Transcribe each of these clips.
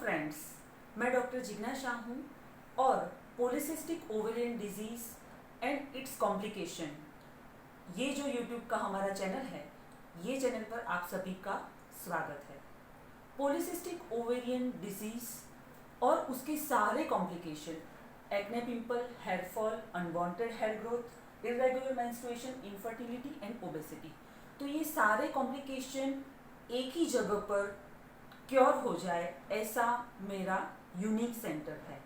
Friends, मैं doctor Jigna Shah हूँ और polycystic ovarian disease and it's complication, ये जो यूट्यूब का हमारा चैनल है, ये चैनल पर आप सभी का स्वागत है। पॉलीसिस्टिक ओवेरियन डिजीज़ और उसके सारे complication, acne pimple, hair fall, unwanted hair growth, irregular menstruation, infertility and obesity, तो ये सारे कॉम्प्लिकेशन एक ही जगह पर क्योर हो जाए, ऐसा मेरा यूनिक सेंटर है।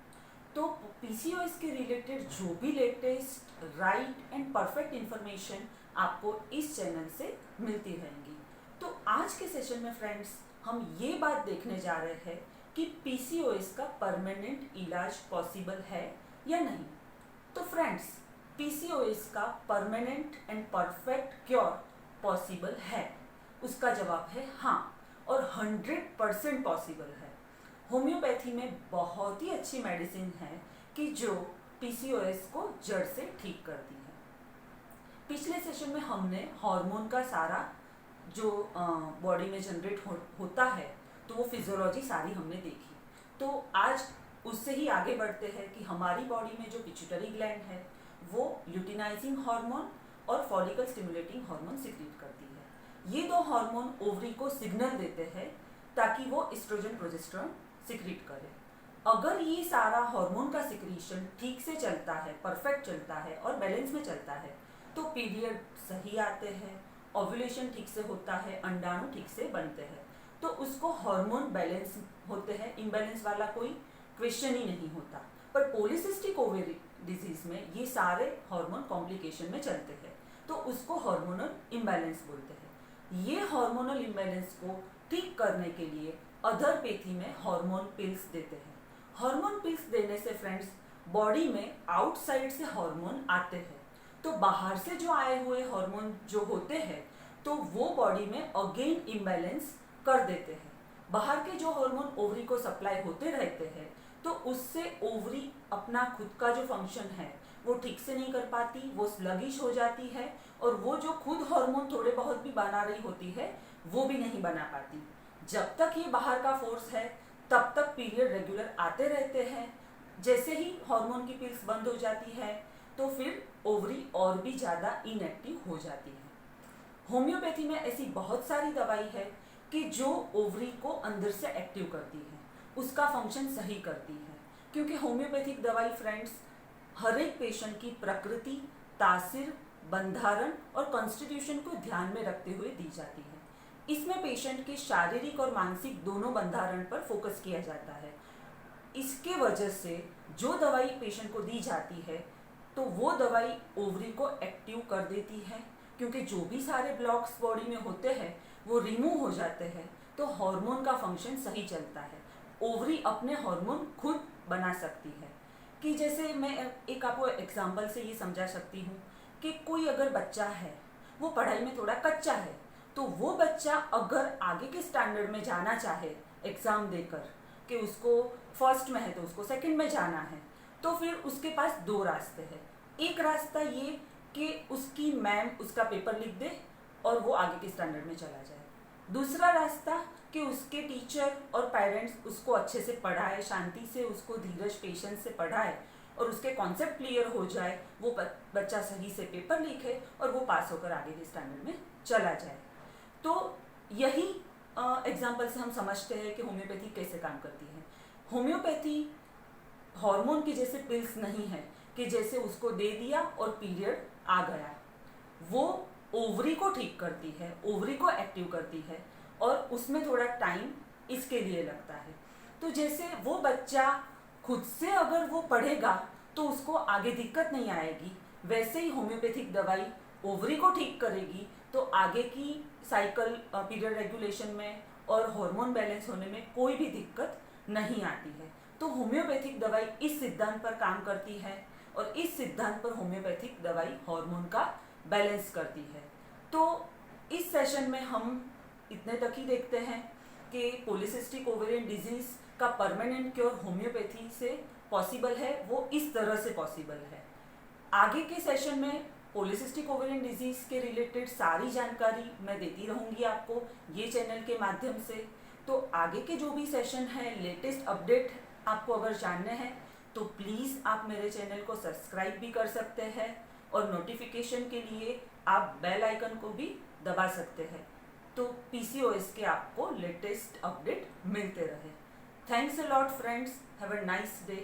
तो पीसीओएस के रिलेटेड जो भी latest, right and perfect information आपको इस चैनल से मिलती रहेंगी। तो आज के सेशन में फ्रेंड्स, हम ये बात देखने जा रहे हैं कि पीसीओएस का परमानेंट इलाज पॉसिबल है या नहीं। तो फ्रेंड्स, पीसीओएस का permanent and perfect cure possible है, उसका जवाब है हाँ, और 100% पॉसिबल है। होम्योपैथी में बहुत ही अच्छी मेडिसिन है कि जो पीसीओएस को जड़ से ठीक करती है। पिछले सेशन में हमने हार्मोन का सारा जो बॉडी में जनरेट होता है, तो वो फिजियोलॉजी सारी हमने देखी। तो आज उससे ही आगे बढ़ते हैं कि हमारी बॉडी में जो पिट्यूटरी ग्लैंड है, वो ल्यूटिनाइजिंग हार्मोन और फॉलिकल स्टिमुलेटिंग हार्मोन सिक्रीट करती है। ये दो हार्मोन ओवरी को सिग्नल देते हैं ताकि वो एस्ट्रोजन प्रोजेस्टेरोन सिक्रीट करे। अगर ये सारा हार्मोन का सिक्रीशन ठीक से चलता है, परफेक्ट चलता है और बैलेंस में चलता है, तो पीरियड सही आते हैं, ओव्यूलेशन ठीक से होता है, अंडाणु ठीक से बनते हैं, तो उसको हार्मोन बैलेंस होते हैं, इम्बैलेंस वाला कोई क्वेश्चन ही नहीं होता। पर पॉलीसिस्टिक ओवेरी डिजीज में ये सारे हार्मोन कॉम्प्लिकेशन में चलते हैं, तो उसको हार्मोनल इम्बैलेंस बोलते हैं। ये हार्मोनल इम्बैलेंस को ठीक करने के लिए अधरपैथी में हार्मोन पिल्स देते हैं। हार्मोन पिल्स देने से फ्रेंड्स, बॉडी में आउटसाइड से हार्मोन आते हैं, तो बाहर से जो आए हुए हार्मोन जो होते हैं, तो वो बॉडी में अगेन इम्बैलेंस कर देते हैं। बाहर के जो हार्मोन ओवरी को सप्लाई होते रहते हैं, तो उससे ओवरी अपना खुद का जो फंक्शन है वो ठीक से नहीं कर पाती, वो स्लगिश हो जाती है, और वो जो खुद हार्मोन थोड़े बहुत भी बना रही होती है, वो भी नहीं बना पाती। जब तक ये बाहर का फोर्स है, तब तक पीरियड रेगुलर आते रहते हैं। जैसे ही हार्मोन की पिल्स बंद हो जाती है, तो फिर ओवरी और भी ज़्यादा इनएक्टिव हो जाती है। होम्योपैथी में ऐसी बहुत सारी दवाई है कि जो ओवरी को अंदर से एक्टिव करती है, उसका फंक्शन सही करती है। क्योंकि होम्योपैथिक दवाई फ्रेंड्स, हर एक पेशेंट की प्रकृति, तासीर, बंधारण और कॉन्स्टिट्यूशन को ध्यान में रखते हुए दी जाती है। इसमें पेशेंट के शारीरिक और मानसिक दोनों बंधारण पर फोकस किया जाता है। इसके वजह से जो दवाई पेशेंट को दी जाती है, तो वो दवाई ओवरी को एक्टिव कर देती है, क्योंकि जो भी सारे ब्लॉक्स बॉडी में होते हैं वो रिमूव हो जाते हैं, तो हार्मोन का फंक्शन सही चलता है। ओवरी अपने हार्मोन खुद बना सकती है। कि जैसे मैं एक आपको एग्जांपल से ये समझा सकती हूँ कि कोई अगर बच्चा है, वो पढ़ाई में थोड़ा कच्चा है, तो वो बच्चा अगर आगे के स्टैंडर्ड में जाना चाहे एग्ज़ाम देकर, कि उसको फर्स्ट में है तो उसको सेकंड में जाना है, तो फिर उसके पास दो रास्ते हैं। एक रास्ता ये कि उसकी मैम उसका पेपर लिख दे और वो आगे के स्टैंडर्ड में चला जाए। दूसरा रास्ता कि उसके टीचर और पेरेंट्स उसको अच्छे से पढ़ाए, शांति से उसको धीरज, पेशेंस से पढ़ाए, और उसके कॉन्सेप्ट क्लियर हो जाए, वो बच्चा सही से पेपर लिखे और वो पास होकर आगे के स्टैंडर्ड में चला जाए। तो यही एग्जाम्पल से हम समझते हैं कि होम्योपैथी कैसे काम करती है। होम्योपैथी हार्मोन की जैसे पिल्स नहीं है कि जैसे उसको दे दिया और पीरियड आ गया। वो ओवरी को ठीक करती है, ओवरी को एक्टिव करती है, और उसमें थोड़ा टाइम इसके लिए लगता है। तो जैसे वो बच्चा खुद से अगर वो पढ़ेगा तो उसको आगे दिक्कत नहीं आएगी, वैसे ही होम्योपैथिक दवाई ओवरी को ठीक करेगी, तो आगे की साइकिल, पीरियड रेगुलेशन में और हार्मोन बैलेंस होने में कोई भी दिक्कत नहीं आती है। तो होम्योपैथिक दवाई इस सिद्धांत पर काम करती है, और इस सिद्धांत पर होम्योपैथिक दवाई हार्मोन का बैलेंस करती है। तो इस सेशन में हम इतने तक ही देखते हैं कि पॉलीसिस्टिक ओवेरियन डिजीज का परमानेंट क्योर होम्योपैथी से पॉसिबल है, वो इस तरह से पॉसिबल है। आगे के सेशन में पॉलीसिस्टिक ओवेरियन डिजीज के रिलेटेड सारी जानकारी मैं देती रहूँगी आपको ये चैनल के माध्यम से। तो आगे के जो भी सेशन है, लेटेस्ट अपडेट आपको अगर जानने हैं तो प्लीज़ आप मेरे चैनल को सब्सक्राइब भी कर सकते हैं और नोटिफिकेशन के लिए आप बेल आइकन को भी दबा सकते हैं, तो पीसीओएस के आपको लेटेस्ट अपडेट मिलते रहे। Thanks a lot friends, have a nice day.